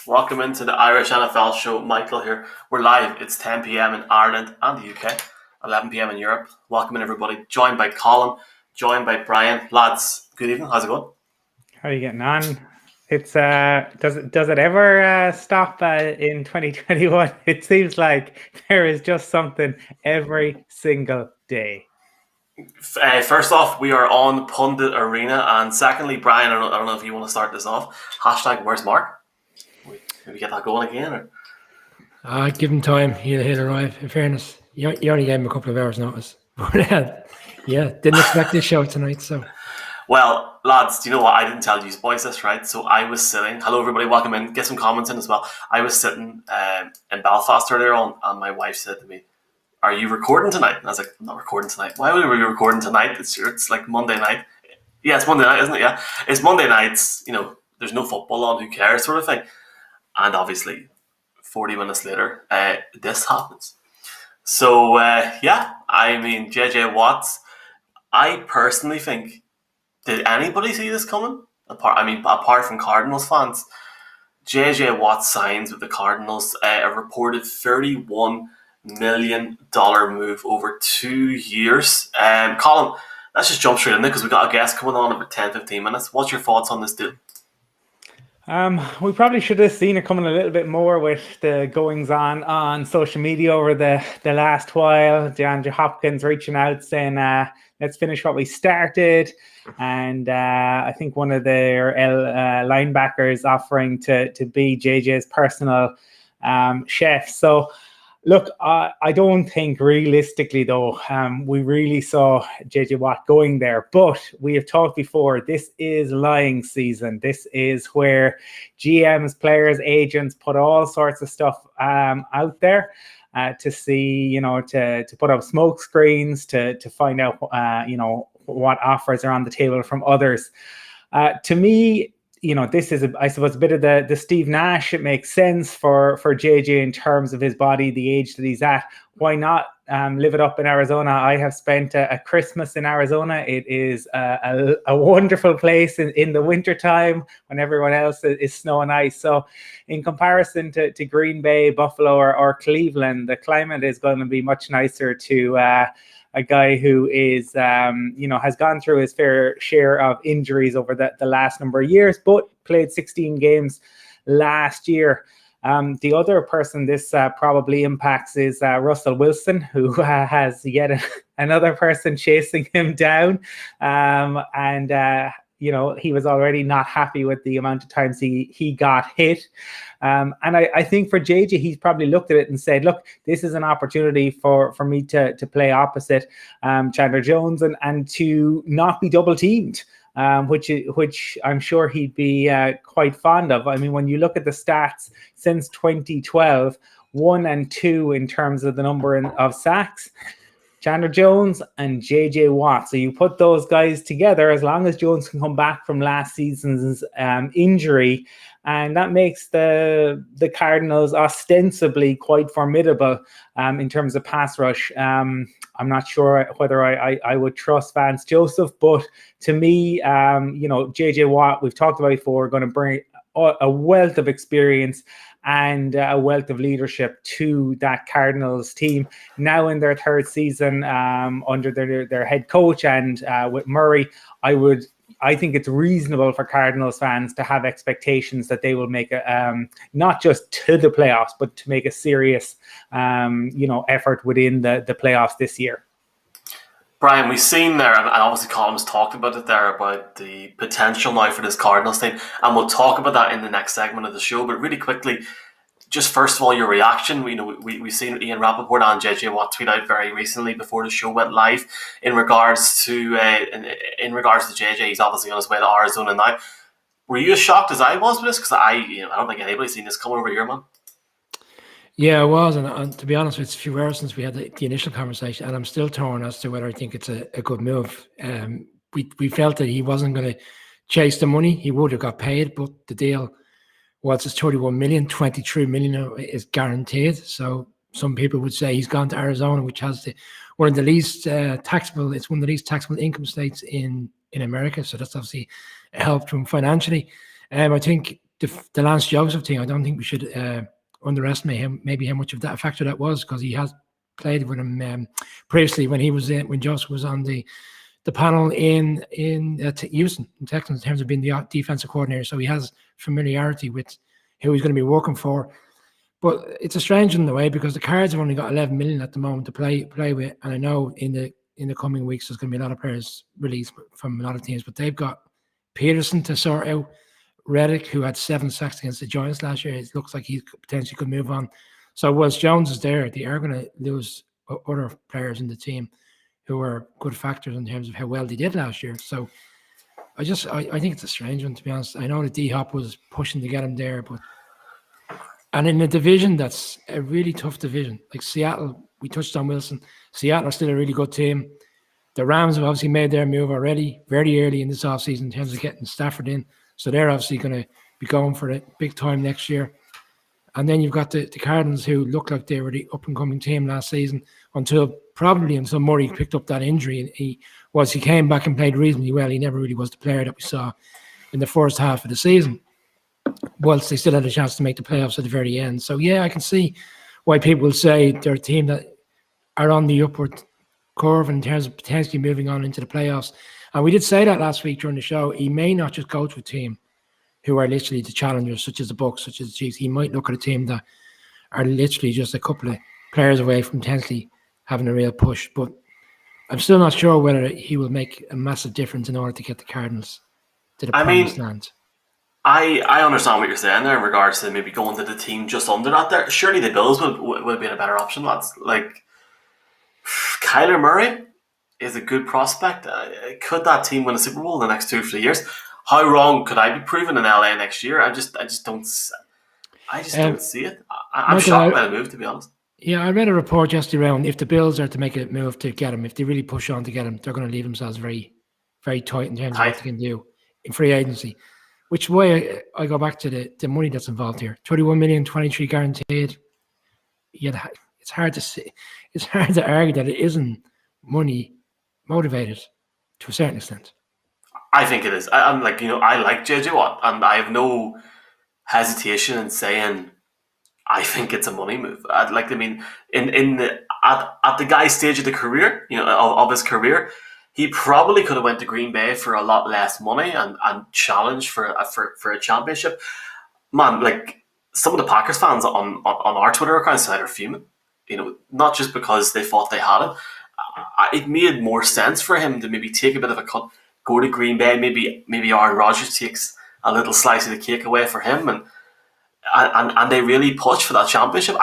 Welcome into the Irish NFL show. Michael here. We're live. It's 10 p.m. in Ireland and the UK, 11 p.m. in Europe. Welcome in, everybody. Joined by Colin, joined by Brian. Lads, good evening. How's it going? How are you getting on? It's does it ever stop in 2021? It seems like there is just something every single day. First off, we are on Pundit Arena, and secondly, Brian, I don't know if you want to start this off. Hashtag Where's Mark? Maybe get that going again, or give him time. He'll arrive. In fairness, you only gave him a couple of hours' notice. But didn't expect this show tonight. So, well, lads, do you know what? I didn't tell you boys this, right? So I was sitting. Hello, everybody. Welcome in. Get some comments in as well. I was sitting in Belfast earlier on, and my wife said to me, "Are you recording tonight?" And I was like, "I'm not recording tonight." "Why would we be recording tonight? It's like Monday night." "Yeah, it's Monday night, isn't it?" "Yeah, it's Monday nights. There's no football on. Who cares?" Sort of thing. And obviously, 40 minutes later, this happens. So, JJ Watts, I personally think, did anybody see this coming? Apart from Cardinals fans, JJ Watts signs with the Cardinals, a reported $31 million move over 2 years. Colin, let's just jump straight in there because we've got a guest coming on in about 10-15 minutes. What's your thoughts on this deal? We probably should have seen it coming a little bit more with the goings on social media over the last while. DeAndre Hopkins reaching out saying, let's finish what we started. And I think one of their linebackers offering to be JJ's personal chef. So, look, I don't think realistically, though, we really saw JJ Watt going there. But we have talked before, this is lying season. This is where GMs, players, agents put all sorts of stuff out there to see, to put up smoke screens, to find out, what offers are on the table from others. To me, this is, I suppose, a bit of the Steve Nash. It makes sense for JJ in terms of his body, the age that he's at. Why not live it up in Arizona? I have spent a Christmas in Arizona. It is a wonderful place in the wintertime when everyone else is snow and ice. So in comparison to Green Bay, Buffalo, or Cleveland, the climate is going to be much nicer to a guy who is, has gone through his fair share of injuries over the last number of years, but played 16 games last year. The other person this probably impacts is Russell Wilson, who has yet another person chasing him down. He was already not happy with the amount of times he got hit. And I think for JJ, he's probably looked at it and said, look, this is an opportunity for me to play opposite Chandler Jones and to not be double teamed. Which I'm sure he'd be quite fond of. I mean, when you look at the stats since 2012, 1 and 2 in terms of the number of sacks, Chandler Jones and JJ Watt. So you put those guys together, as long as Jones can come back from last season's injury, and that makes the Cardinals ostensibly quite formidable in terms of pass rush. I'm not sure whether I would trust Vance Joseph, but to me, JJ Watt, we've talked about before, going to bring a wealth of experience and a wealth of leadership to that Cardinals team. Now in their third season under their head coach and with Murray, I think it's reasonable for Cardinals fans to have expectations that they will make not just to the playoffs, but to make a serious, effort within the playoffs this year. Brian, we've seen there, and obviously Colin's talked about it there, about the potential now for this Cardinals team, and we'll talk about that in the next segment of the show. But really quickly, just first of all, your reaction. We've seen Ian Rappaport and JJ Watt tweet out very recently before the show went live in regards to JJ. He's obviously on his way to Arizona now. Were you as shocked as I was with this? Because I don't think anybody's seen this coming over here, man. Yeah, I was, and to be honest, it's a few hours since we had the initial conversation, and I'm still torn as to whether I think it's a good move. We felt that he wasn't going to chase the money; he would have got paid, but the deal was it's 31 million, 23 million is guaranteed. So some people would say he's gone to Arizona, which has one of the least taxable. It's one of the least taxable income states in America. So that's obviously helped him financially. I think the Lance Joseph thing, I don't think we should underestimate him. Maybe how much of that factor that was, because he has played with him previously when Joseph was on the panel in Houston, in Texans, in terms of being the defensive coordinator. So he has familiarity with who he's going to be working for. But it's a strange in the way, because the Cards have only got 11 million at the moment to play with, and I know in the coming weeks there's going to be a lot of players released from a lot of teams, but they've got Peterson to sort out, Reddick, who had 7 sacks against the Giants last year. It looks like he potentially could move on. So whilst Jones is there, they are going to lose other players in the team who are good factors in terms of how well they did last year. So I think it's a strange one, to be honest. I know that D-Hop was pushing to get him there, and in a division that's a really tough division, like Seattle, we touched on Wilson. Seattle are still a really good team. The Rams have obviously made their move already, very early in this offseason, in terms of getting Stafford in. So they're obviously going to be going for it big time next year. And then you've got the Cardinals, who looked like they were the up-and-coming team last season until Murray picked up that injury. And he came back and played reasonably well. He never really was the player that we saw in the first half of the season, whilst they still had a chance to make the playoffs at the very end. So, yeah, I can see why people will say they're a team that are on the upward curve in terms of potentially moving on into the playoffs. And we did say that last week during the show. He may not just go to a team who are literally the challengers, such as the Bucs, such as the Chiefs. He might look at a team that are literally just a couple of players away from potentially having a real push. But I'm still not sure whether he will make a massive difference in order to get the Cardinals to the promised land. I understand what you're saying there in regards to maybe going to the team just under that there. Surely the Bills would be a better option, lads. Like, Kyler Murray is a good prospect. Could that team win a Super Bowl in the next 2 or 3 years? How wrong could I be proven in LA next year? I just don't see it. I'm shocked by the move, to be honest. Yeah, I read a report just around, if the Bills are to make a move to get him, if they really push on to get him, they're going to leave themselves very, very tight in terms of what they can do in free agency. Which way I go back to the money that's involved here. 21 million, 23 guaranteed. Yeah, it's hard to see. It's hard to argue that it isn't money motivated to a certain extent. I think it is. I'm like, I like JJ Watt, and I have no hesitation in saying I think it's a money move. At the guy's stage of the career, of his career, he probably could have went to Green Bay for a lot less money and challenged for a championship. Man, like, some of the Packers fans on our Twitter account said are fuming. Not just because they thought they had him. It made more sense for him to maybe take a bit of a cut, go to Green Bay. Maybe Aaron Rodgers takes a little slice of the cake away for him, and they really push for that championship.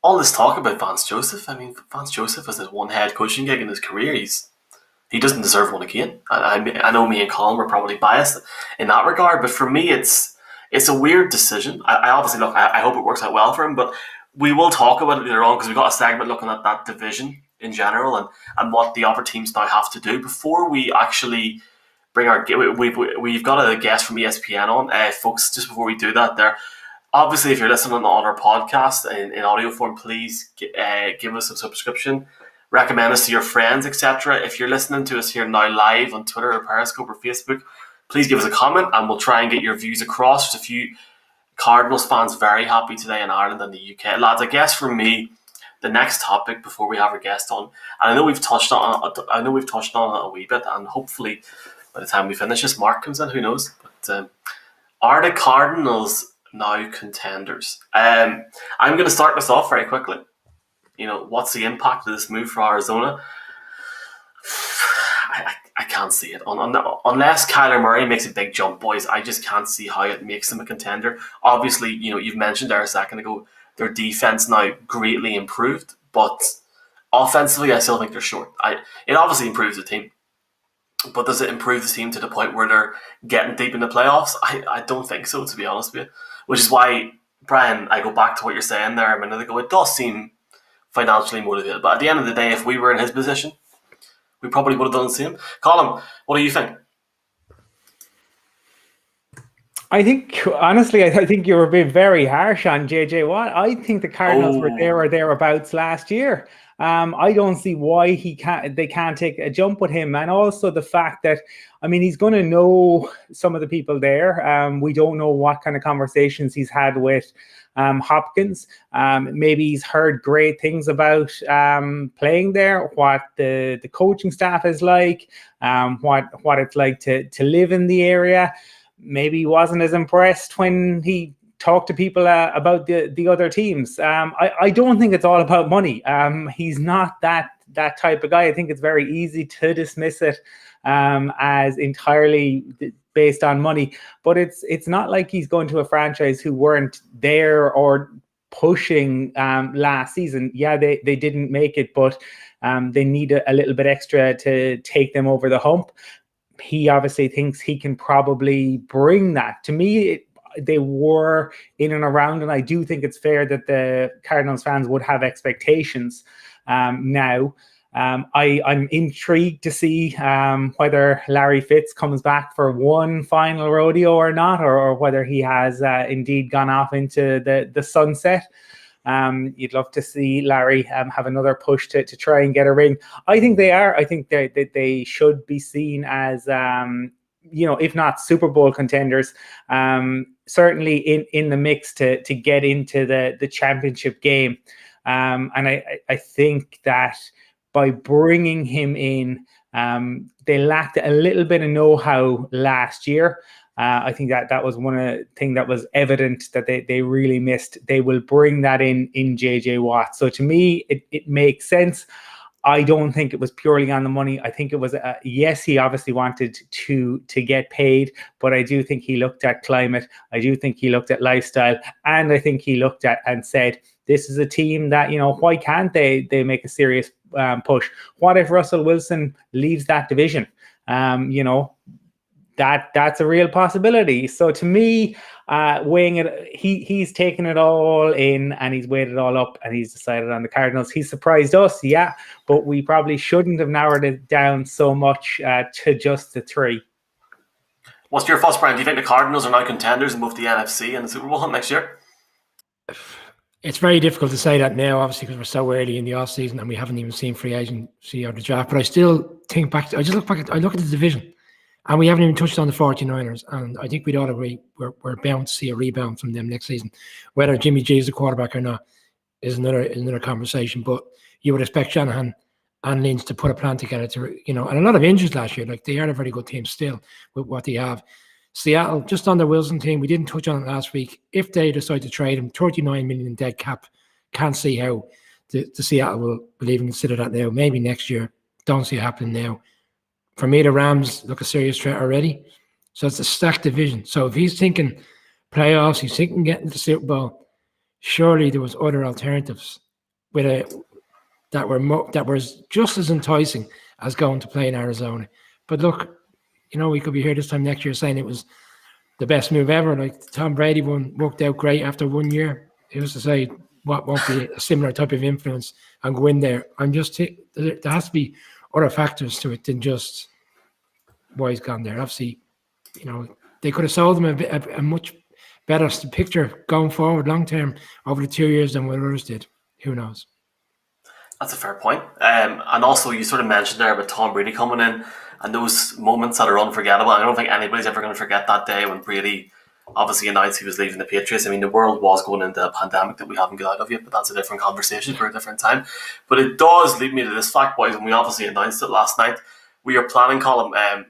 All this talk about Vance Joseph. I mean, Vance Joseph has his one head coaching gig in his career. He doesn't deserve one again. I know me and Colin were probably biased in that regard, but for me, it's a weird decision. I obviously look. I hope it works out well for him, but we will talk about it later on, because we've got a segment looking at that division in general and what the other teams now have to do before we actually bring our. We've got a guest from ESPN on, folks. Just before we do that, there. Obviously, if you're listening on our podcast in audio form, please give us a subscription, recommend us to your friends, etc. If you're listening to us here now live on Twitter or Periscope or Facebook, please give us a comment and we'll try and get your views across. There's a few Cardinals fans very happy today in Ireland and the UK. Lads, I guess for me, the next topic before we have our guest on, and I know we've touched on it a wee bit, and hopefully by the time we finish this, Mark comes in, who knows? But are the Cardinals now contenders? I'm going to start this off very quickly. What's the impact of this move for Arizona? I can't see it. Unless Kyler Murray makes a big jump, boys, I just can't see how it makes them a contender. Obviously, you've mentioned there a second ago, their defense now greatly improved, but offensively, I still think they're short. It obviously improves the team, but does it improve the team to the point where they're getting deep in the playoffs? I don't think so, to be honest with you. Which is why, Brian, I go back to what you're saying there a minute ago. It does seem financially motivated, but at the end of the day, if we were in his position, we probably would have done the same. Colin, what do you think? I think, honestly, I think you were being very harsh on JJ Watt. I think the Cardinals were there or thereabouts last year. I don't see why they can't take a jump with him. And also the fact that, I mean, he's going to know some of the people there. We don't know what kind of conversations he's had with Hopkins. Maybe he's heard great things about playing there, what the coaching staff is like, what it's like to live in the area. Maybe he wasn't as impressed when he talked to people about the other teams. I don't think it's all about money. He's not that type of guy. I think it's very easy to dismiss it as entirely based on money, but it's not like he's going to a franchise who weren't there or pushing last season. Yeah, they didn't make it, but they need a little bit extra to take them over the hump. He obviously thinks he can probably bring that. To me, they were in and around, and I do think it's fair that the Cardinals fans would have expectations now. I'm intrigued to see whether Larry Fitz comes back for one final rodeo or not, or whether he has indeed gone off into the sunset. You'd love to see Larry have another push to try and get a ring. I think they are. I think they should be seen as, if not Super Bowl contenders, certainly in the mix to get into the championship game. And I think that by bringing him in, they lacked a little bit of know-how last year. I think that was one of the things that was evident that they really missed. They will bring that in JJ Watt. So to me, it makes sense. I don't think it was purely on the money. I think it was, yes, he obviously wanted to get paid, but I do think he looked at climate. I do think he looked at lifestyle. And I think he looked at and said, this is a team that, why can't they make a serious push? What if Russell Wilson leaves that division? That's a real possibility. So to me, weighing it, he's taken it all in and he's weighed it all up and he's decided on the Cardinals. He surprised us, yeah, but we probably shouldn't have narrowed it down so much to just the three. What's your thoughts, Brian? Do you think the Cardinals are now contenders in both the NFC and the Super Bowl hunt next year? It's very difficult to say that now, obviously, because we're so early in the off season and we haven't even seen free agency or the draft. But I still think back. I look at the division. And we haven't even touched on the 49ers. And I think we'd all agree we're bound to see a rebound from them next season. Whether Jimmy G is the quarterback or not is another conversation. But you would expect Shanahan and Lynch to put a plan together to, and a lot of injuries last year. Like, they are a very good team still with what they have. Seattle, just on the Wilson team, we didn't touch on it last week. If they decide to trade him, $39 million in dead cap, can't see how the Seattle will even consider that now. Maybe next year. Don't see it happening now. For me, the Rams look a serious threat already. So it's a stacked division. So if he's thinking playoffs, he's thinking getting to the Super Bowl, surely there was other alternatives that were just as enticing as going to play in Arizona. But look, we could be here this time next year saying it was the best move ever. Like, Tom Brady one worked out great after 1 year. Who's to say what won't be a similar type of influence and go in there? There has to be other factors to it than just why he's gone there. Obviously, they could have sold him a much better picture going forward long term over the 2 years than what others did. Who knows? That's a fair point. And also, you sort of mentioned there about Tom Brady coming in and those moments that are unforgettable. I don't think anybody's ever going to forget that day when Brady obviously announced he was leaving the Patriots. I mean, the world was going into a pandemic that we haven't got out of yet, but that's a different conversation for a different time. But it does lead me to this fact, boys, and we obviously announced it last night. We are planning, Colin,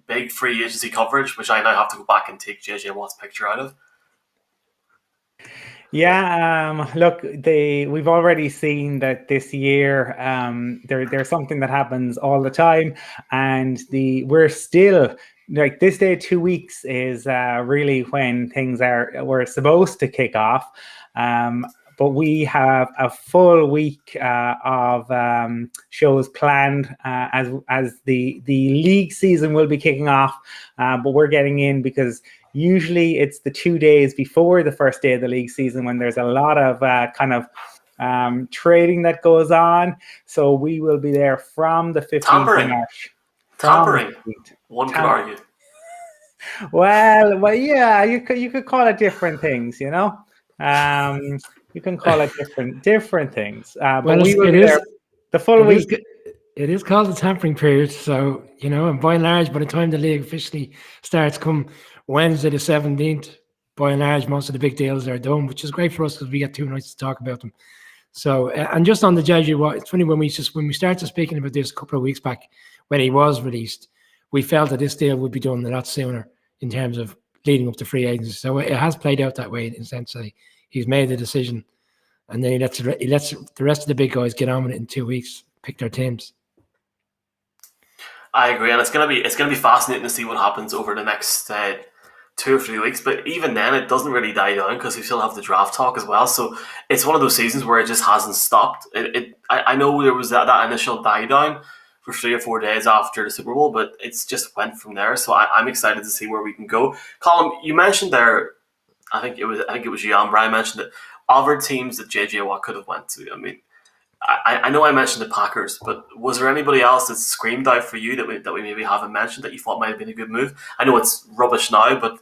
big free agency coverage, which I now have to go back and take JJ Watt's picture out of. Yeah, look, we've already seen that this year there's something that happens all the time, and we're still, like, this day 2 weeks is really when things were supposed to kick off. But we have a full week of shows planned as the league season will be kicking off. But we're getting in because usually it's the 2 days before the first day of the league season when there's a lot of trading that goes on. So we will be there from the 15th of March. Tampering. One could argue. Well, yeah, you could call it different things, you can call it different things. But we will be there. The full It week. it is called the tampering period. So, and by and large, by the time the league officially starts come Wednesday the 17th, by and large, most of the big deals are done, which is great for us because we get 2 nights to talk about them. So, and just on the JJ Watt, it's funny when we started speaking about this a couple of weeks back, when he was released, we felt that this deal would be done a lot sooner in terms of leading up to free agency. So it has played out that way in the sense that he's made the decision, and then he lets the rest of the big guys get on with it in 2 weeks, pick their teams. I agree, and it's gonna be fascinating to see what happens over the next 2 or 3 weeks. But even then, it doesn't really die down because we still have the draft talk as well. So it's one of those seasons where it just hasn't stopped. I know there was that initial die down for 3 or 4 days after the Super Bowl, but it's just went from there. So I'm excited to see where we can go. Colin, you mentioned there, I think it was you and Brian mentioned it, other teams that JJ Watt could have went to. I mean, I know I mentioned the Packers, but was there anybody else that screamed out for you that we maybe haven't mentioned that you thought might have been a good move? I know it's rubbish now, but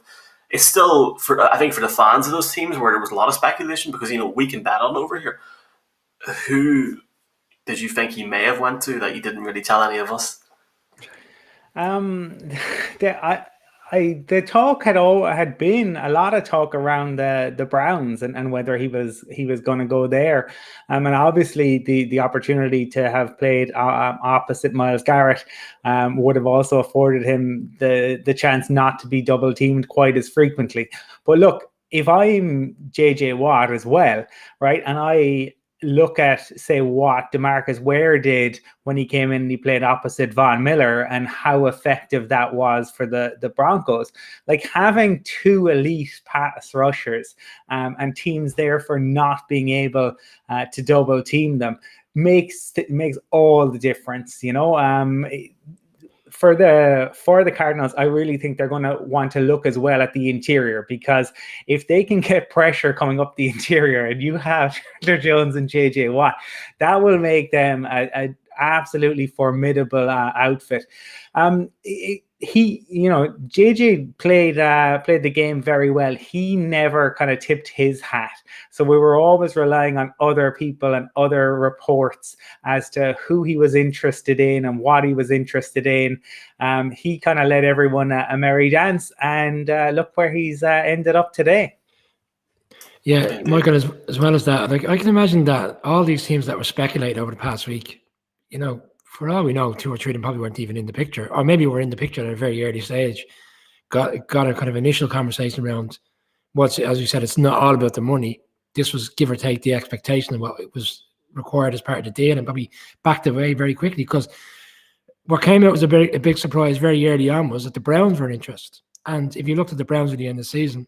it's still, I think for the fans of those teams where there was a lot of speculation, because we can bet on over here. Who did you think he may have went to that you didn't really tell any of us? The talk had been a lot of talk around the Browns and whether he was going to go there, and obviously the opportunity to have played opposite Myles Garrett would have also afforded him the chance not to be double teamed quite as frequently. But look, if I'm JJ Watt as well, right, and I look at, say, what DeMarcus Ware did when he came in and he played opposite Von Miller and how effective that was for the Broncos. Like, having 2 elite pass rushers and teams therefore not being able to double team them makes all the difference, For the Cardinals, I really think they're going to want to look as well at the interior, because if they can get pressure coming up the interior and you have Chandler Jones and JJ Watt, that will make them a absolutely formidable outfit. JJ played the game very well. He never kind of tipped his hat. So we were always relying on other people and other reports as to who he was interested in and what he was interested in. He kind of led everyone a merry dance, and look where he's ended up today. Yeah, Michael, as well as that, like, I can imagine that all these teams that were speculating over the past week, for all we know, 2 or 3 of them probably weren't even in the picture, or maybe were in the picture at a very early stage. Got a kind of initial conversation around as you said, it's not all about the money. This was, give or take, the expectation of what was required as part of the deal, and probably backed away very quickly, because what came out was a big surprise very early on was that the Browns were interested. And if you looked at the Browns at the end of the season,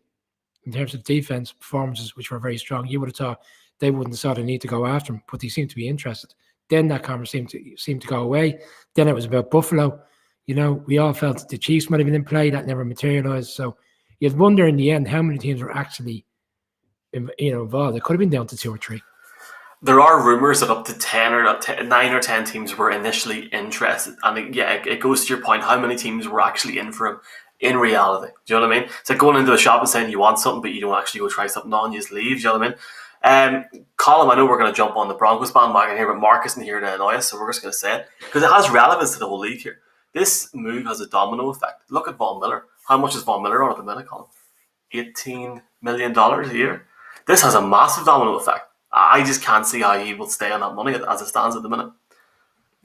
in terms of defense performances, which were very strong, you would have thought they wouldn't have saw the need to go after him, but they seemed to be interested. Then that conversation seemed to go away. Then it was about Buffalo. We all felt the Chiefs might have been in play. That never materialized. So you'd wonder in the end how many teams were actually involved. It could have been down to 2 or 3. There are rumors that up to 9 or 10 teams were initially interested. And it goes to your point, how many teams were actually in for him in reality. Do you know what I mean? It's like going into a shop and saying you want something, but you don't actually go try something on, you just leave. Do you know what I mean? Colin, I know we're going to jump on the Broncos bandwagon here, but Mark isn't here to annoy us, so we're just going to say it, because it has relevance to the whole league here. This move has a domino effect. Look at Von Miller. How much is Von Miller on at the minute, Colin? $18 million a year. This has a massive domino effect. I just can't see how he will stay on that money as it stands at the minute.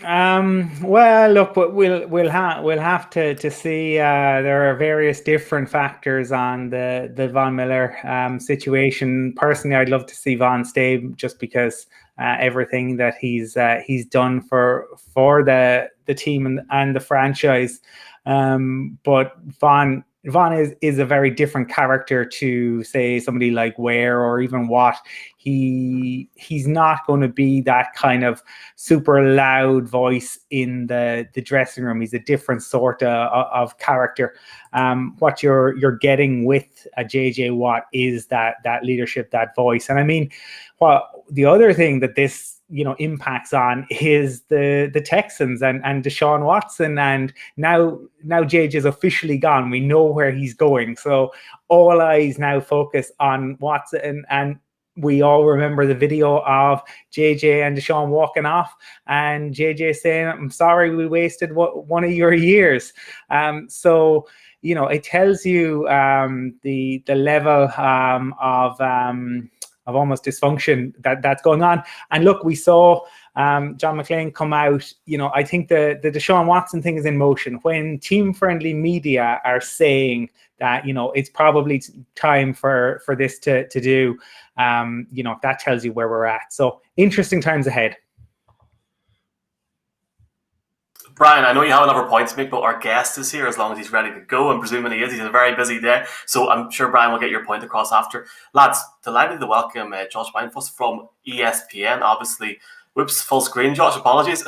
Well, look, but we'll have to see. There are various different factors on the Von Miller situation. Personally, I'd love to see Von stay, just because everything that he's done for the team and the franchise. But Von is a very different character to, say, somebody like Ware or even Watt. He's not going to be that kind of super loud voice in the dressing room. He's a different sort of character. What you're getting with a JJ Watt is that leadership, that voice. And I mean, the other thing that this impacts on is the Texans and Deshaun Watson, and now JJ is officially gone. We know where he's going, so all eyes now focus on Watson, and we all remember the video of JJ and Deshaun walking off, and JJ saying, "I'm sorry, we wasted one of your years." So it tells you the level of almost dysfunction that's going on. And look, we saw John McClain come out. I think the Deshaun Watson thing is in motion. When team-friendly media are saying that it's probably time for this to do, that tells you where we're at. So interesting times ahead. Brian, I know you have another point to make, but our guest is here as long as he's ready to go, and presuming he is. He's a very busy day, so I'm sure Brian will get your point across after. Lads, delighted to welcome Josh Bindfuss from ESPN. Obviously, whoops, full screen, Josh, apologies.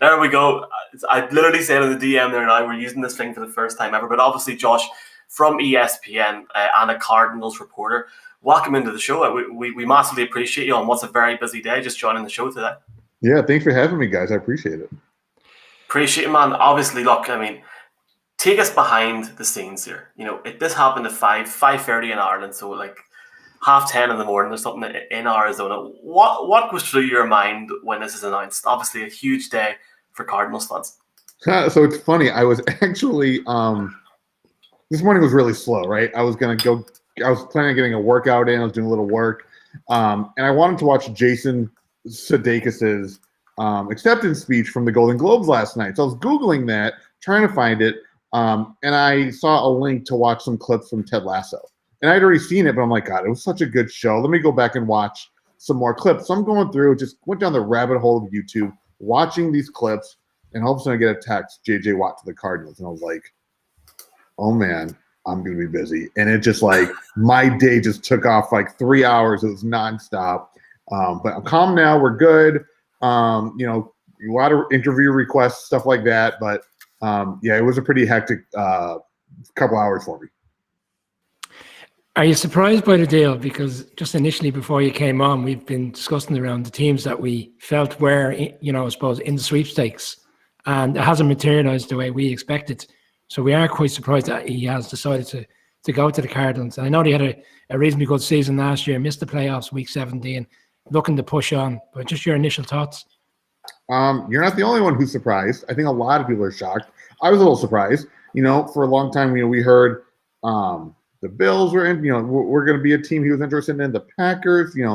There we go. I literally said in the DM there now, we're using this thing for the first time ever, but obviously Josh from ESPN and a Cardinals reporter. Welcome into the show. We massively appreciate you on what's a very busy day, just joining the show today. Yeah, thanks for having me, guys. I appreciate it. Appreciate it, man. Obviously, look, take us behind the scenes here. This happened at 5:30 in Ireland, so like 10:30 in the morning or something in Arizona. What goes through your mind when this is announced? Obviously, a huge day for Cardinals fans. So it's funny. I was actually this morning was really slow, right? I was planning on getting a workout in. I was doing a little work, and I wanted to watch Jason Sudeikis's acceptance speech from the Golden Globes last night. So I was Googling that, trying to find it, and I saw a link to watch some clips from Ted Lasso. And I'd already seen it, but I'm like, God, it was such a good show. Let me go back and watch some more clips. So I'm going through, just went down the rabbit hole of YouTube, watching these clips, and all of a sudden I get a text, JJ Watt to the Cardinals. And I was like, oh man, I'm going to be busy. And it just like, my day just took off like 3 hours. It was nonstop. But I'm calm now. We're good. A lot of interview requests, stuff like that. But yeah, it was a pretty hectic couple hours for me. Are you surprised by the deal? Because just initially before you came on, we've been discussing around the teams that we felt were, I suppose, in the sweepstakes. And it hasn't materialized the way we expected. So we are quite surprised that he has decided to go to the Cardinals. And I know they had a reasonably good season last year, missed the playoffs week 17, looking to push on. But just your initial thoughts. You're not the only one who's surprised. I think a lot of people are shocked. I was a little surprised. For a long time, we heard the Bills were in, we're going to be a team he was interested in. The Packers, there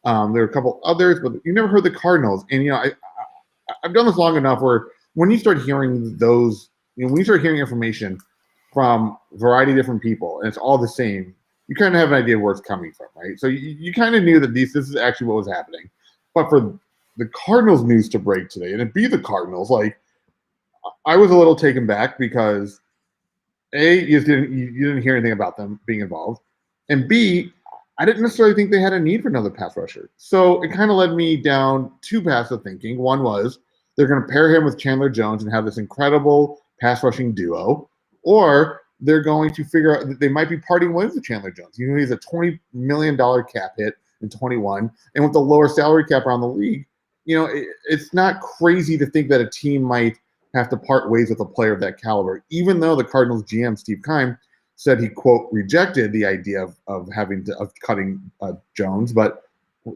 were a couple others, but you never heard the Cardinals. And, I've done this long enough where when you start hearing those, when you start hearing information from a variety of different people and it's all the same, you kind of have an idea where it's coming from, right? So you kind of knew that this is actually what was happening. But for the Cardinals news to break today and it be the Cardinals, like, I was a little taken back because A, you didn't hear anything about them being involved, and B, I didn't necessarily think they had a need for another pass rusher. So it kind of led me down two paths of thinking. One was they're going to pair him with Chandler Jones and have this incredible pass rushing duo, or they're going to figure out that they might be parting ways with Chandler Jones. He's a $20 million cap hit in 21, and with the lower salary cap around the league, it's not crazy to think that a team might have to part ways with a player of that caliber, even though the Cardinals GM, Steve Keim, said he, quote, rejected the idea of cutting Jones. But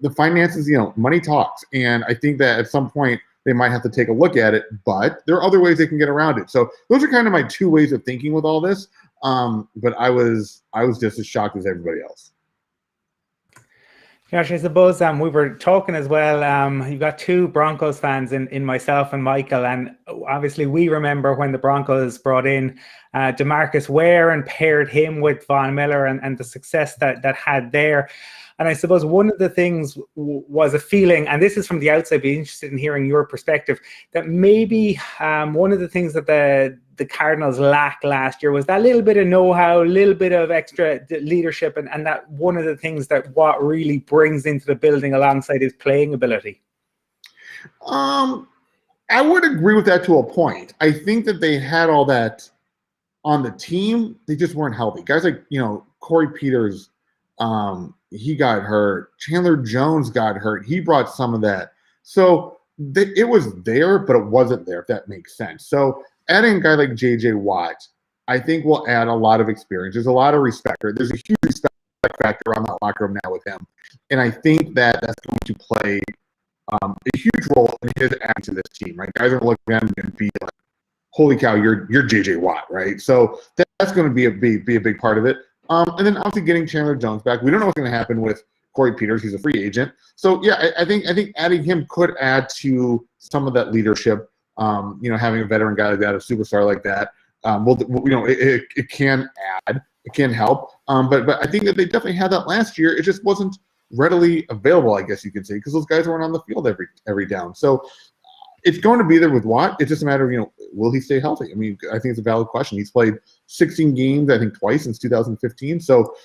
the finances, money talks. And I think that at some point they might have to take a look at it, but there are other ways they can get around it. So those are kind of my two ways of thinking with all this. But I was just as shocked as everybody else. Gosh, I suppose we were talking as well. You've got two Broncos fans in myself and Michael, and obviously we remember when the Broncos brought in DeMarcus Ware and paired him with Von Miller and the success that had there. And I suppose one of the things was a feeling, and this is from the outside, be interested in hearing your perspective, that maybe one of the things that the Cardinals lacked last year was that little bit of know-how, a little bit of extra leadership, and that one of the things that Watt really brings into the building alongside his playing ability. I would agree with that to a point. I think that they had all that on the team. They just weren't healthy. Guys like, Corey Peters, he got hurt. Chandler Jones got hurt. He brought some of that. So it was there, but it wasn't there, if that makes sense. So adding a guy like J.J. Watt, I think will add a lot of experience. There's a lot of respect. There's a huge respect factor around that locker room now with him. And I think that that's going to play a huge role in his add to this team, right? Guys are looking at him and be like, holy cow, you're JJ Watt, right? So that's going to be a big part of it. And then obviously getting Chandler Jones back. We don't know what's going to happen with Corey Peters. He's a free agent. So yeah, I think adding him could add to some of that leadership. Having a veteran guy like that, a superstar like that, it can add, it can help. But I think that they definitely had that last year. It just wasn't readily available, I guess you could say, because those guys weren't on the field every down. So it's going to be there with Watt. It's just a matter of, will he stay healthy? I mean, I think it's a valid question. He's played 16 games, I think, twice since 2015. So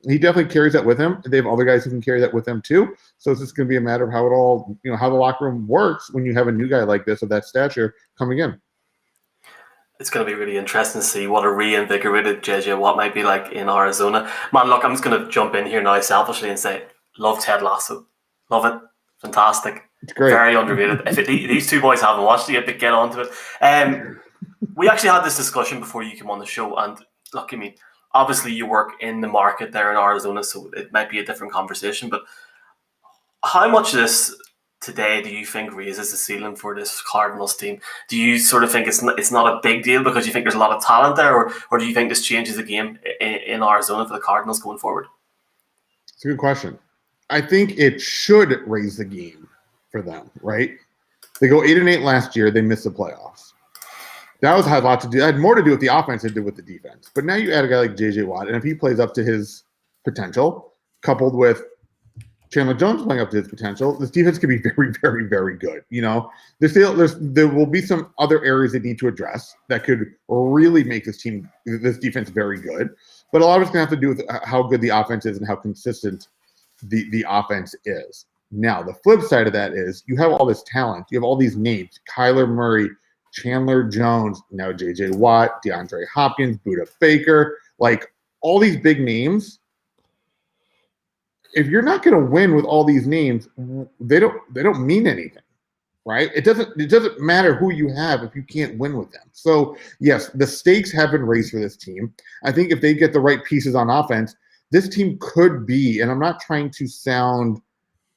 he definitely carries that with him. They have other guys who can carry that with them too. So it's just going to be a matter of how it all, how the locker room works when you have a new guy like this of that stature coming in. It's going to be really interesting to see what a reinvigorated JJ Watt might be like in Arizona. Man, look, I'm just going to jump in here now selfishly and say, love Ted Lasso. Love it. Fantastic. It's great. Very underrated. If these two boys haven't watched it yet, get onto it. We actually had this discussion before you came on the show, and look, I mean, obviously you work in the market there in Arizona, so it might be a different conversation, but how much of this today do you think raises the ceiling for this Cardinals team? Do you sort of think it's not a big deal because you think there's a lot of talent there, or do you think this changes the game in Arizona for the Cardinals going forward? It's a good question. I think it should raise the game for them, right? They go 8-8 last year. They missed the playoffs. That had a lot to do. That had more to do with the offense than it did with the defense. But now you add a guy like JJ Watt, and if he plays up to his potential, coupled with Chandler Jones playing up to his potential, this defense could be very, very, very good. There will be some other areas they need to address that could really make this defense very good. But a lot of it's going to have to do with how good the offense is and how consistent the offense is. Now, the flip side of that is you have all this talent. You have all these names: Kyler Murray, Chandler Jones, now JJ Watt, DeAndre Hopkins, Budda Baker, like all these big names. If you're not going to win with all these names, they don't mean anything, right? It doesn't matter who you have if you can't win with them. So yes, the stakes have been raised for this team. I think if they get the right pieces on offense, this team could be, and I'm not trying to sound,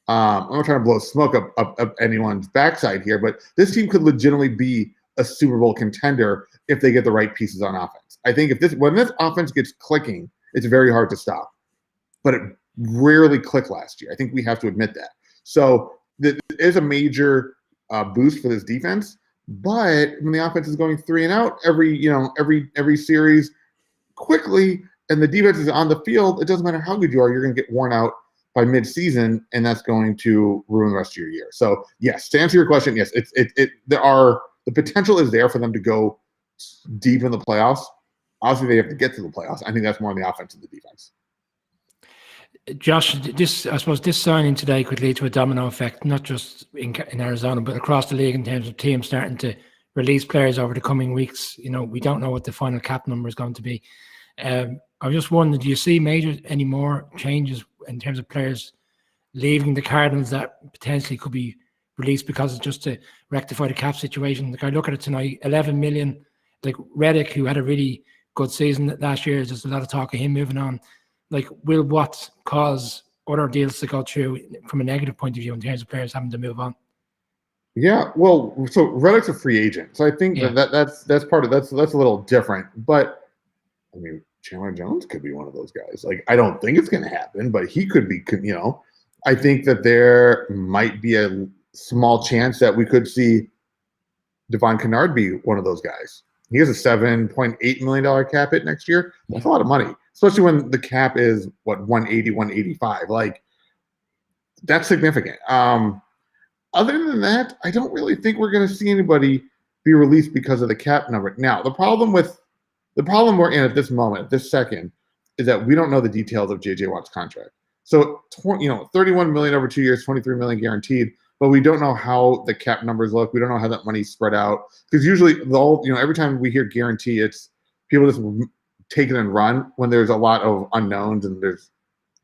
I'm not trying to blow smoke up anyone's backside here, but this team could legitimately be a Super Bowl contender if they get the right pieces on offense. I think when this offense gets clicking, it's very hard to stop. But it rarely clicked last year. I think we have to admit that. So it is a major boost for this defense. But when the offense is going 3 and out every series quickly, and the defense is on the field, it doesn't matter how good you are, you're going to get worn out by mid-season, and that's going to ruin the rest of your year. So yes, to answer your question, yes, the potential is there for them to go deep in the playoffs. Obviously, they have to get to the playoffs. I think that's more on the offense than the defense. Josh, I suppose this signing today could lead to a domino effect, not just in Arizona, but across the league in terms of teams starting to release players over the coming weeks. We don't know what the final cap number is going to be. I was just wondering, do you see any more changes in terms of players leaving the Cardinals that potentially could be released because it's just to rectify the cap situation? Like, I look at it tonight, $11 million. Like Reddick, who had a really good season last year, there's a lot of talk of him moving on. Like, will what cause other deals to go through from a negative point of view in terms of players having to move on? Yeah, well, so Reddick's a free agent, so I think that's part of that's a little different. But I mean, Chandler Jones could be one of those guys. Like, I don't think it's going to happen, but he could be. I think that there might be a small chance that we could see Devon Kennard be one of those guys. He has a $7.8 million cap hit next year. That's a lot of money, especially when the cap is, 180, 185. Like, that's significant. Other than that, I don't really think we're going to see anybody be released because of the cap number. Now, the problem we're in at this moment, at this second, is that we don't know the details of JJ Watt's contract. So, $31 million over 2 years, $23 million guaranteed, but we don't know how the cap numbers look. We don't know how that money's spread out, because usually every time we hear guarantee, it's people just take it and run when there's a lot of unknowns and there's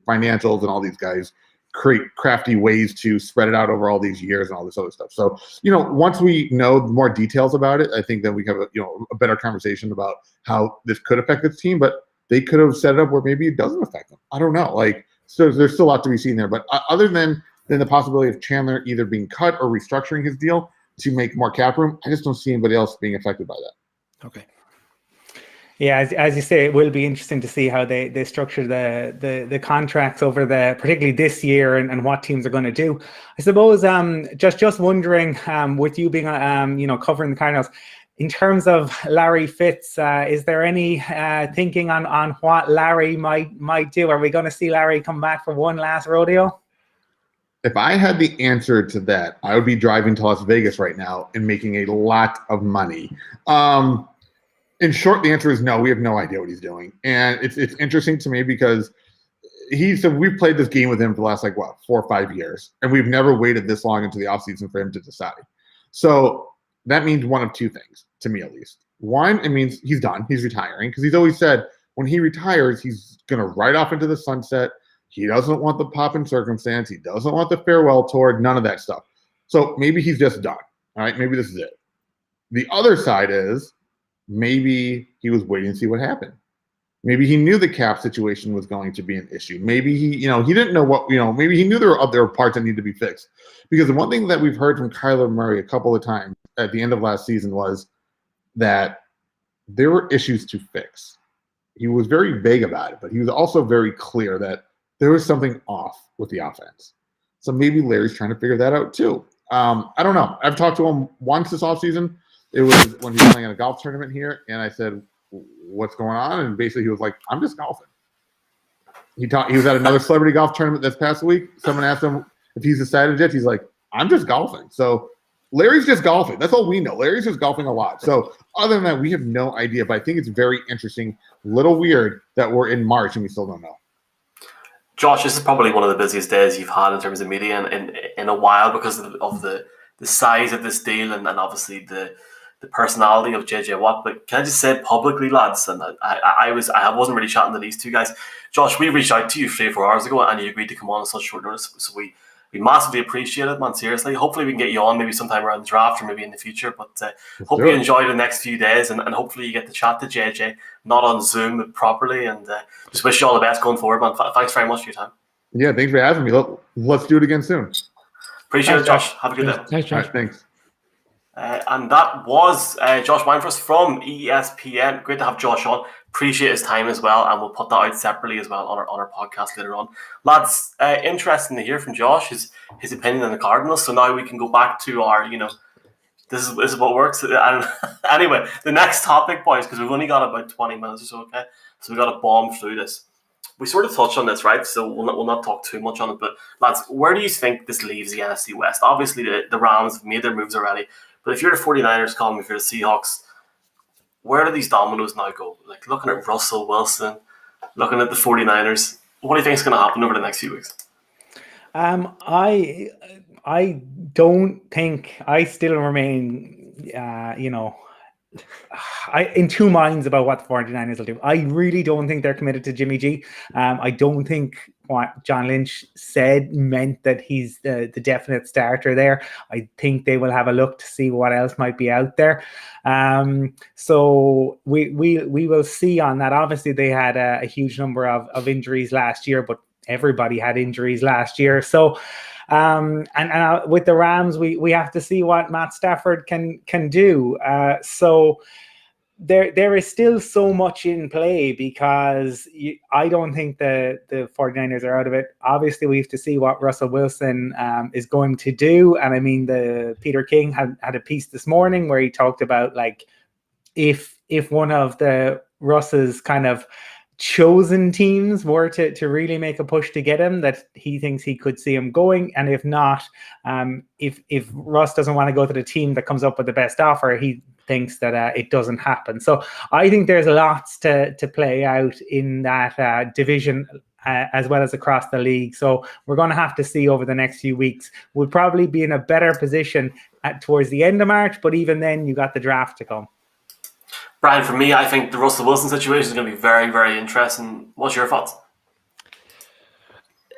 financials and all these guys create crafty ways to spread it out over all these years and all this other stuff. So, once we know more details about it, I think then we have a better conversation about how this could affect this team. But they could have set it up where maybe it doesn't affect them. I don't know. Like, so there's still a lot to be seen there. But other than the possibility of Chandler either being cut or restructuring his deal to make more cap room, I just don't see anybody else being affected by that. Okay. Yeah, as you say, it will be interesting to see how they structure the contracts over particularly this year and what teams are going to do. I suppose just wondering, with you being covering the Cardinals, in terms of Larry Fitz, is there any thinking on what Larry might do? Are we going to see Larry come back for one last rodeo? If I had the answer to that, I would be driving to Las Vegas right now and making a lot of money. In short, the answer is no. We have no idea what he's doing, and it's interesting to me because we've played this game with him for the last 4 or 5 years, and we've never waited this long into the offseason for him to decide. So that means one of two things, to me at least. One, it means he's done. He's retiring, because he's always said when he retires, he's going to ride off into the sunset. He doesn't want the pop in circumstance. He doesn't want the farewell tour, none of that stuff. So maybe he's just done. All right, maybe this is it. The other side is maybe he was waiting to see what happened. Maybe he knew the cap situation was going to be an issue. Maybe he didn't know what, maybe he knew there were other parts that needed to be fixed. Because the one thing that we've heard from Kyler Murray a couple of times at the end of last season was that there were issues to fix. He was very vague about it, but he was also very clear that there was something off with the offense. So maybe Larry's trying to figure that out too. I don't know. I've talked to him once this offseason. It was when he was playing in a golf tournament here, and I said, "What's going on?" And basically, he was like, "I'm just golfing." He was at another celebrity golf tournament this past week. Someone asked him if he's decided yet. He's like, "I'm just golfing." So Larry's just golfing. That's all we know. Larry's just golfing a lot. So other than that, we have no idea. But I think it's very interesting, little weird that we're in March and we still don't know. Josh, this is probably one of the busiest days you've had in terms of media in a while because of the size of this deal and obviously the personality of JJ Watt. But can I just say publicly, lads, and I wasn't really chatting to these two guys. Josh, we reached out to you 3 or 4 hours ago and you agreed to come on such short notice. So we massively appreciate it, man, seriously. Hopefully we can get you on maybe sometime around the draft or maybe in the future. But hope you enjoy the next few days and hopefully you get to chat to JJ, not on Zoom, but properly. And just wish you all the best going forward, man. Thanks very much for your time. Yeah, thanks for having me. Let's do it again soon. Appreciate it, Josh. Have a good day. Thanks, Josh. Right, thanks. And that was Josh Weinfors from ESPN. Great to have Josh on. Appreciate his time as well, and we'll put that out separately as well on our podcast later on. Lads, interesting to hear from Josh, his opinion on the Cardinals. So now we can go back to our, this is what works. And anyway, the next topic, boys, because we've only got about 20 minutes or so, okay? So we've got to bomb through this. We sort of touched on this, right? So we'll not talk too much on it. But lads, where do you think this leaves the NFC West? Obviously, the Rams have made their moves already. But if you're the 49ers, Colin, if you're the Seahawks, where do these dominoes now go? Like looking at Russell Wilson, looking at the 49ers, what do you think is going to happen over the next few weeks? I don't think, I still remain, in two minds about what the 49ers will do. I really don't think they're committed to Jimmy G. I don't think what John Lynch said meant that he's the definite starter there. I think they will have a look to see what else might be out there. So we will see on that. Obviously, they had a huge number of injuries last year, but everybody had injuries last year. So and with the Rams, we have to see what Matt Stafford can do. So there is still so much in play because I don't think the 49ers are out of it. Obviously, we have to see what Russell Wilson is going to do. And I mean, the Peter King had a piece this morning where he talked about like if one of the Russ's kind of chosen teams were to really make a push to get him, that he thinks he could see him going. And if not, if Russ doesn't want to go to the team that comes up with the best offer, he thinks that it doesn't happen. So I think there's lots to play out in that division as well as across the league. So we're going to have to see over the next few weeks. We'll probably be in a better position towards the end of March, but even then you got the draft to come. Brian, for me, I think the Russell Wilson situation is going to be very, very interesting. What's your thoughts?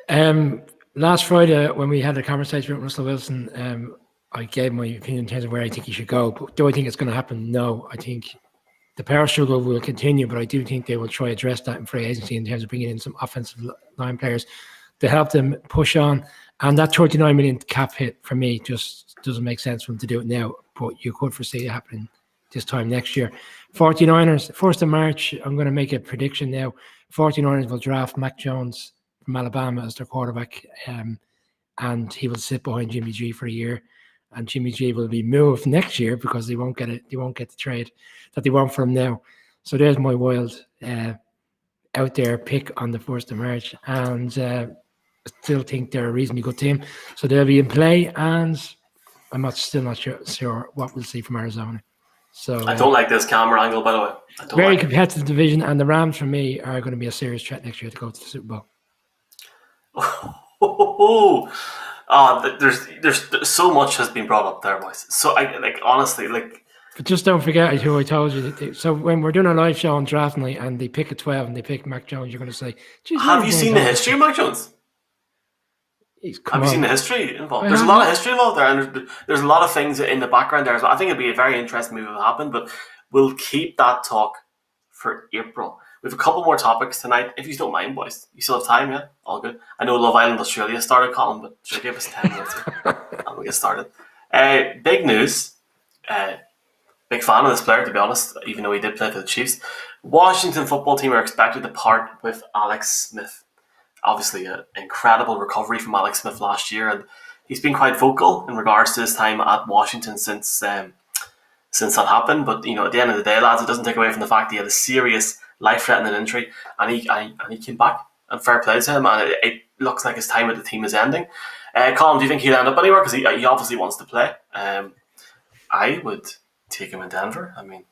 Last Friday, when we had a conversation with Russell Wilson, I gave my opinion in terms of where I think he should go. But do I think it's going to happen? No. I think the power struggle will continue, but I do think they will try to address that in free agency in terms of bringing in some offensive line players to help them push on. And that 39 million cap hit for me just doesn't make sense for them to do it now, but you could foresee it happening this time next year. 49ers, 1st of March, I'm going to make a prediction now. 49ers will draft Mac Jones from Alabama as their quarterback, and he will sit behind Jimmy G for a year. And Jimmy G will be moved next year because they won't get it. They won't get the trade that they want from now. So there's my wild out there pick on the 1st of March, and still think they're a reasonably good team. So they'll be in play, and I'm still not sure what we'll see from Arizona. So I don't like this camera angle, by the way. Very competitive division, and the Rams for me are going to be a serious threat next year to go to the Super Bowl. There's so much has been brought up there, boys. So honestly, But just don't forget who I told you. So when we're doing a live show on draft night and they pick a 12 and they pick Mac Jones, you're going to say, have you seen the history of Mac Jones? Have you seen the history involved? There's a lot of history involved there, and there's a lot of things in the background there as well. I think it'd be a very interesting move if it happened, but we'll keep that talk for April. We have a couple more topics tonight, if you don't mind, boys. You still have time, yeah? All good. I know Love Island Australia started, Colin, but should give us 10 minutes and we'll get started. Big news. Big fan of this player, to be honest, even though he did play for the Chiefs. Washington football team are expected to part with Alex Smith. Obviously, an incredible recovery from Alex Smith last year, and he's been quite vocal in regards to his time at Washington since that happened. But at the end of the day, lads, it doesn't take away from the fact he had a serious life-threatening injury, and he came back. And fair play to him, and it looks like his time at the team is ending. Colin, do you think he'll end up anywhere? Because he obviously wants to play. I would take him in Denver. I mean.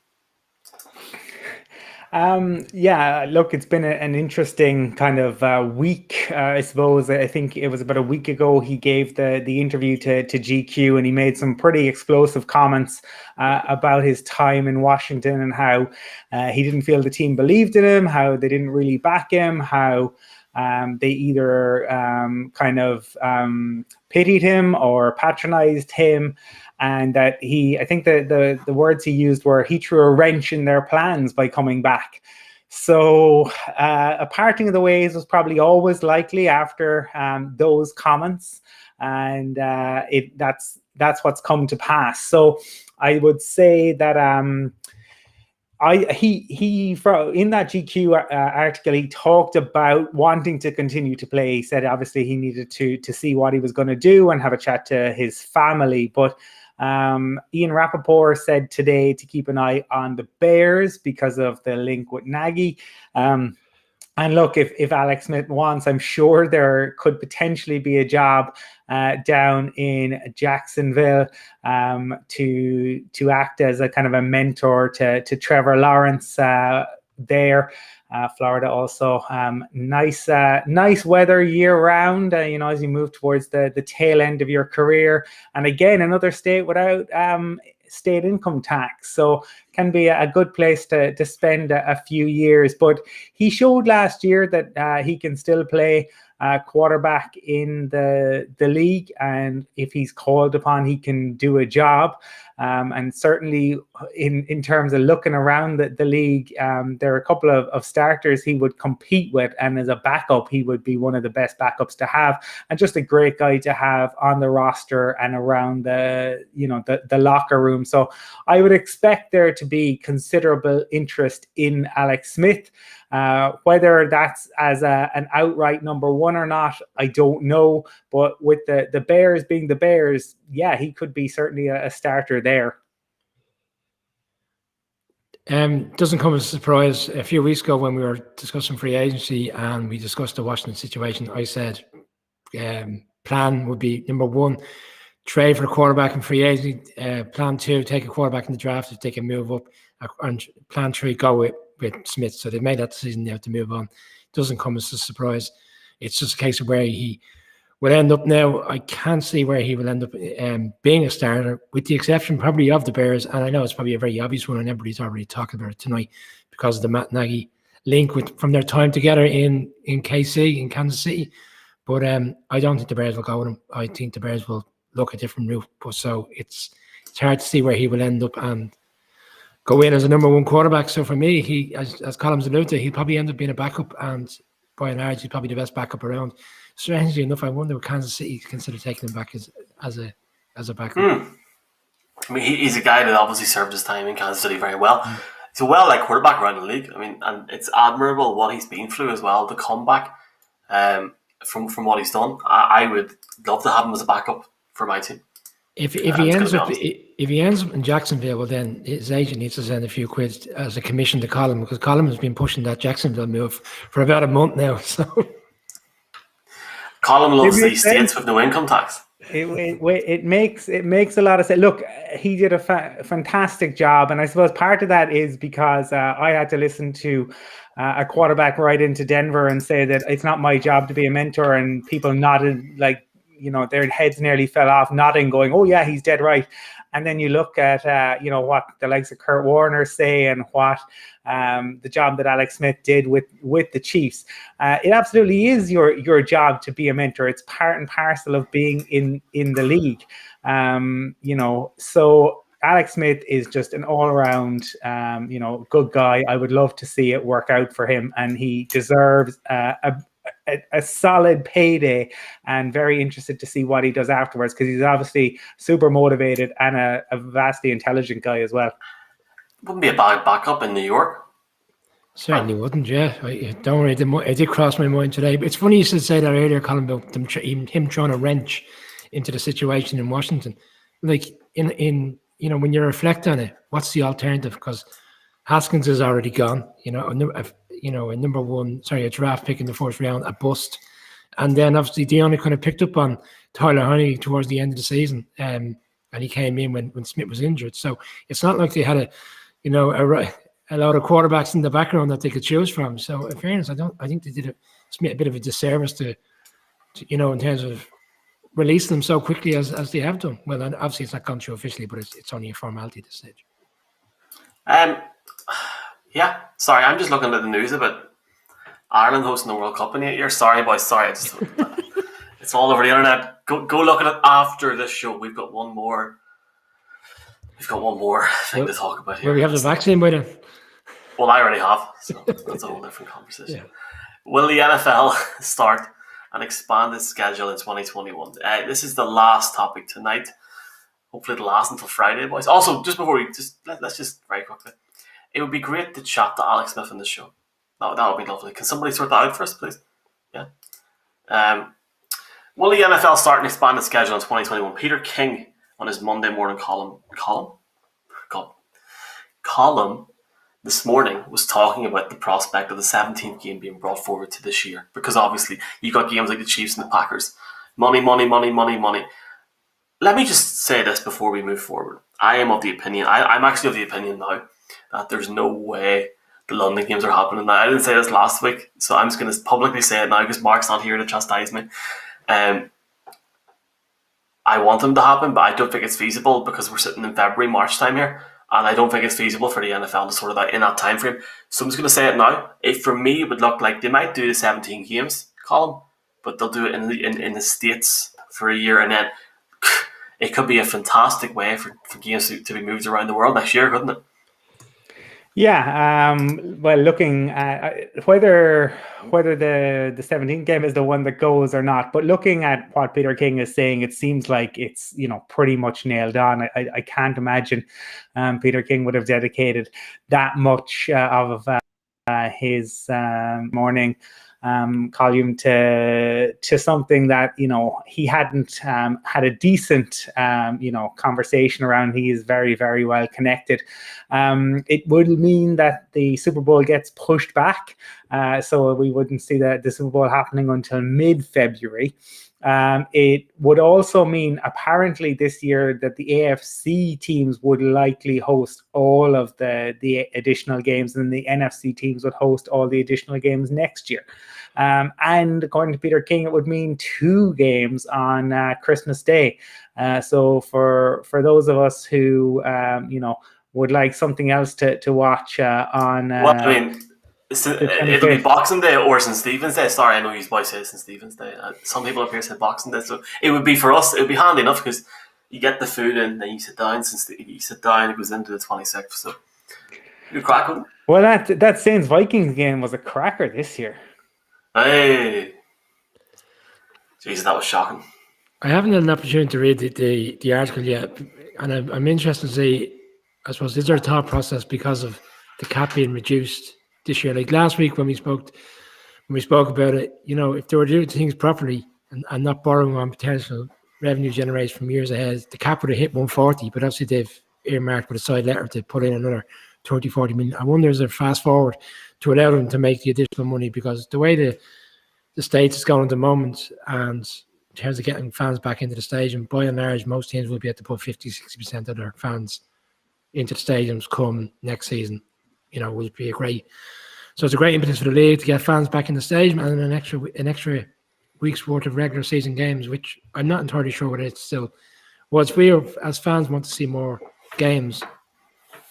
Look, it's been an interesting kind of week, I suppose. I think it was about a week ago he gave the interview to GQ, and he made some pretty explosive comments about his time in Washington and how he didn't feel the team believed in him, how they didn't really back him, how they either pitied him or patronized him. And that I think the words he used were he threw a wrench in their plans by coming back. So a parting of the ways was probably always likely after those comments, and that's what's come to pass. So I would say that he in that GQ article, he talked about wanting to continue to play. He said obviously he needed to see what he was going to do and have a chat to his family, but Ian Rappaport said today to keep an eye on the Bears because of the link with Nagy. And look, if Alex Smith wants, I'm sure there could potentially be a job down in Jacksonville to act as a kind of a mentor to Trevor Lawrence there. Florida also nice weather year round, as you move towards the tail end of your career, and again another state without state income tax, so can be a good place to spend a few years. But he showed last year that he can still play quarterback in the league, and if he's called upon, he can do a job. And certainly in terms of looking around the league, there are a couple of starters he would compete with, and as a backup, he would be one of the best backups to have, and just a great guy to have on the roster and around the locker room. So I would expect there to be considerable interest in Alex Smith. Whether that's as an outright number one or not, I don't know. But with the Bears being the Bears, yeah, he could be certainly a starter there. Doesn't come as a surprise. A few weeks ago when we were discussing free agency and we discussed the Washington situation, I said plan would be number one, trade for a quarterback in free agency. Plan two, take a quarterback in the draft if they can move up. And plan three, go with Smith. So they made that decision now to move on. Doesn't come as a surprise. It's just a case of where he will end up now. I can't see where he will end up being a starter, with the exception probably of the Bears. And I know it's probably a very obvious one, and everybody's already talking about it tonight because of the Matt Nagy link from their time together in KC, in Kansas City. But I don't think the Bears will go with him. I think the Bears will look a different route. But so it's hard to see where he will end up and go in as a number one quarterback. So for me, he, as Columns alluded to, he'll probably end up being a backup, and by and large, he's probably the best backup around. Strangely enough, I wonder if Kansas City consider taking him back as a backup. I mean, he's a guy that obviously served his time in Kansas City very well. He's a well-liked quarterback around the league. I mean, and it's admirable what he's been through as well, the comeback from what he's done. I would love to have him as a backup for my team. If he ends up in Jacksonville, well, then his agent needs to send a few quid as a commission to Colin, because Colin has been pushing that Jacksonville move for about a month now. So Colin loves these states with no income tax. It makes a lot of sense. Look, he did a fantastic job, and I suppose part of that is because I had to listen to a quarterback right into Denver and say that it's not my job to be a mentor, and people nodded like, their heads nearly fell off, nodding, going, "Oh yeah, he's dead right." And then you look at what the likes of Kurt Warner say, and what the job that Alex Smith did with the Chiefs. It absolutely is your job to be a mentor. It's part and parcel of being in the league. So Alex Smith is just an all-around good guy. I would love to see it work out for him, and he deserves a solid payday, and very interested to see what he does afterwards, because he's obviously super motivated and a vastly intelligent guy as well. Wouldn't be a bad backup in New York. Certainly wouldn't, yeah. Don't worry, it did cross my mind today. But it's funny you should say that earlier, Colin, about him trying to wrench into the situation in Washington. Like, in when you reflect on it, what's the alternative? Because Haskins is already gone, a draft pick in the fourth round, a bust. And then obviously they only kind of picked up on Tyler Huntley towards the end of the season. And he came in when Smith was injured. So it's not like they had a lot of quarterbacks in the background that they could choose from. So in fairness, I think they did Smith a bit of a disservice to in terms of releasing them so quickly as they have done. Well, and obviously it's not gone through officially, but it's only a formality at this stage. Yeah, sorry, I'm just looking at the news about Ireland hosting the World Cup in 8 years. Sorry, boys, sorry. It's all over the internet. Go look at it after this show. We've got one more thing to talk about here. Will we have the vaccine by then? Well, I already have, so that's a whole different conversation. Yeah. Will the NFL start and expand its schedule in 2021? This is the last topic tonight. Hopefully it'll last until Friday, boys. Also, just before let's just very quickly. It would be great to chat to Alex Smith in this show. That would be lovely. Can somebody sort that out for us, please? Yeah. Will the NFL start and expand its schedule in 2021? Peter King on his Monday morning column this morning was talking about the prospect of the 17th game being brought forward to this year, because obviously you've got games like the Chiefs and the Packers. Money. Let me just say this before we move forward. I'm actually of the opinion now that there's no way the London games are happening now. I didn't say this last week, so I'm just going to publicly say it now because Mark's not here to chastise me. I want them to happen, but I don't think it's feasible because we're sitting in February, March time here, and I don't think it's feasible for the NFL to sort it out in that time frame. So I'm just going to say it now. For me, it would look like they might do the 17 games column, but they'll do it in the States for a year, and then it could be a fantastic way for games to be moved around the world next year, couldn't it? Yeah, well, looking at whether the 17th game is the one that goes or not, but looking at what Peter King is saying, it seems like it's pretty much nailed on. I can't imagine Peter King would have dedicated that much of his morning column to something that he hadn't had a decent conversation around. He is very, very well connected. It would mean that the Super Bowl gets pushed back, so we wouldn't see the Super Bowl happening until mid-February. It would also mean apparently this year that the AFC teams would likely host all of the additional games, and the NFC teams would host all the additional games next year. And according to Peter King, it would mean 2 games on Christmas Day. So for those of us who would like something else to watch on. It'll be Boxing Day or St. Stephen's Day. Sorry, I know you boys say St. Stephen's Day. Some people up here say Boxing Day. So it would be for us. It would be handy enough because you get the food and then you sit down. It goes into the 26th. So You cracking? Well, that Saints Vikings game was a cracker this year. Hey. Jeez, that was shocking. I haven't had an opportunity to read the article yet, and I'm interested to see, I suppose, is there a thought process because of the cap being reduced this year? Like last week when we spoke about it, if they were doing things properly and not borrowing on potential revenue generated from years ahead, the cap would have hit 140, but obviously they've earmarked with a side letter to put in another 30, 40 million. I wonder, is there fast forward to allow them to make the additional money? Because the way the States is going at the moment, and in terms of getting fans back into the stadium, by and large, most teams will be able to put 50, 60% of their fans into the stadiums come next season. Will be so it's a great impetus for the league to get fans back in the stadium, and an extra week's worth of regular season games, which I'm not entirely sure whether it's still. If we as fans want to see more games,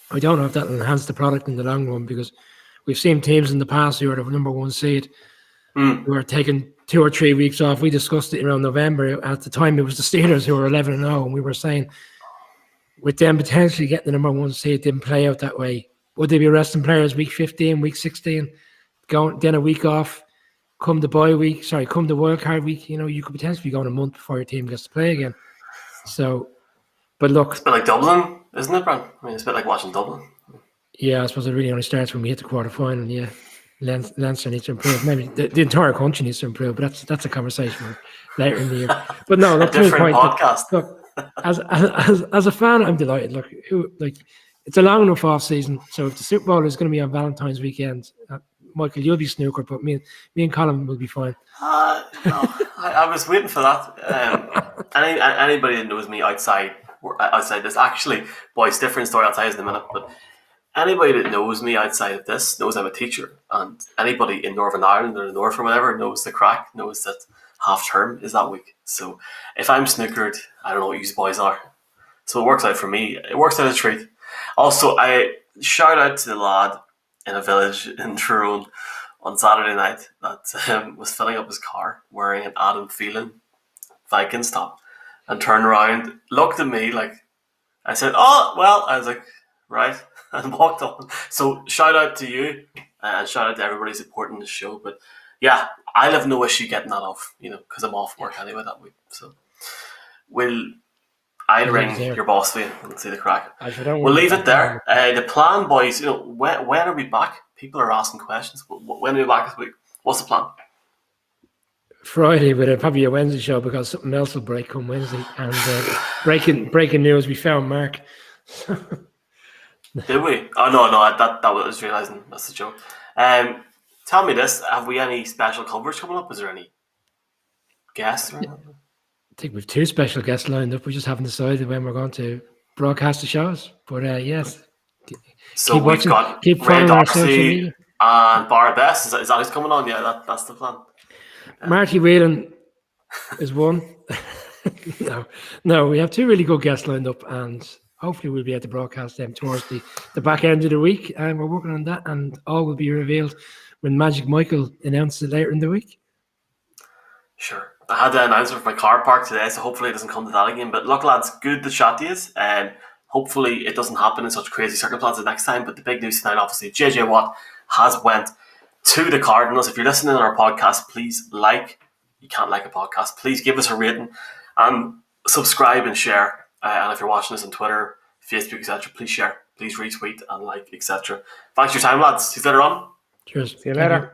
I don't know if that will enhance the product in the long run, because we've seen teams in the past who are the number one seed who are taking 2 or 3 weeks off. We discussed it around November. At the time, it was the Steelers who were 11-0, and we were saying with them potentially getting the number one seed, it didn't play out that way. Would they be resting players week 15, week 16, going then a week off, come the wild card week? You could potentially be going a month before your team gets to play again. So, but look, it's a bit like Dublin, isn't it, Bran? I mean, it's a bit like watching Dublin. Yeah, I suppose it really only starts when we hit the quarter final. Yeah, Leinster needs to improve. Maybe the entire country needs to improve, but that's a conversation for later in the year. But no, look, a different podcast. Look, as a fan, I'm delighted. Look, it's a long enough off season. So if the Super Bowl is going to be on Valentine's weekend, Michael, you'll be snookered, but me and Colin will be fine. No, I was waiting for that. Anybody that knows me outside this, actually, boys, different story. I'll tell you in a minute. But anybody that knows me outside of this knows I'm a teacher, and anybody in Northern Ireland or the North or whatever knows the crack, knows that half term is that week. So if I'm snookered, I don't know what you boys are. So it works out for me. It works out a treat. Also, I shout out to the lad in a village in Tyrone on Saturday night that was filling up his car wearing an Adam Phelan Vikings top, and turned around, looked at me like, I said, "Oh, well," I was like, "Right," and walked on. So shout out to you, and shout out to everybody supporting the show. But yeah, I'll have no issue getting that off, because I'm off work anyway that week. So I'll ring your boss for you and see the crack. We'll leave it there. The plan, boys, when are we back? People are asking questions. When are we back this week? What's the plan? Friday, with probably a Wednesday show, because something else will break come Wednesday. And breaking news, we found Mark. Did we? Oh, no, that was realising that's the joke. Tell me this, have we any special coverage coming up? Is there any guests? I think we've 2 special guests lined up. We just haven't decided when we're going to broadcast the shows. But yes. So we've got Ray Dorsey and Barra Best. Is that who's coming on? Yeah, that's the plan. Marty Whelan is one. No, we have 2 really good guests lined up, and hopefully we'll be able to broadcast them towards the back end of the week. And we're working on that, and all will be revealed when Magic Michael announces it later in the week. Sure. I had the announcement for my car park today, so hopefully it doesn't come to that again. But look, lads, good to chat to you. And hopefully it doesn't happen in such crazy circumstances next time. But the big news tonight, obviously, JJ Watt has went to the Cardinals. If you're listening to our podcast, please you can't like a podcast, please give us a rating and subscribe and share. And if you're watching us on Twitter, Facebook, etc., please share, please retweet and like, etc. Thanks for your time, lads. See you later on. Cheers. See you later.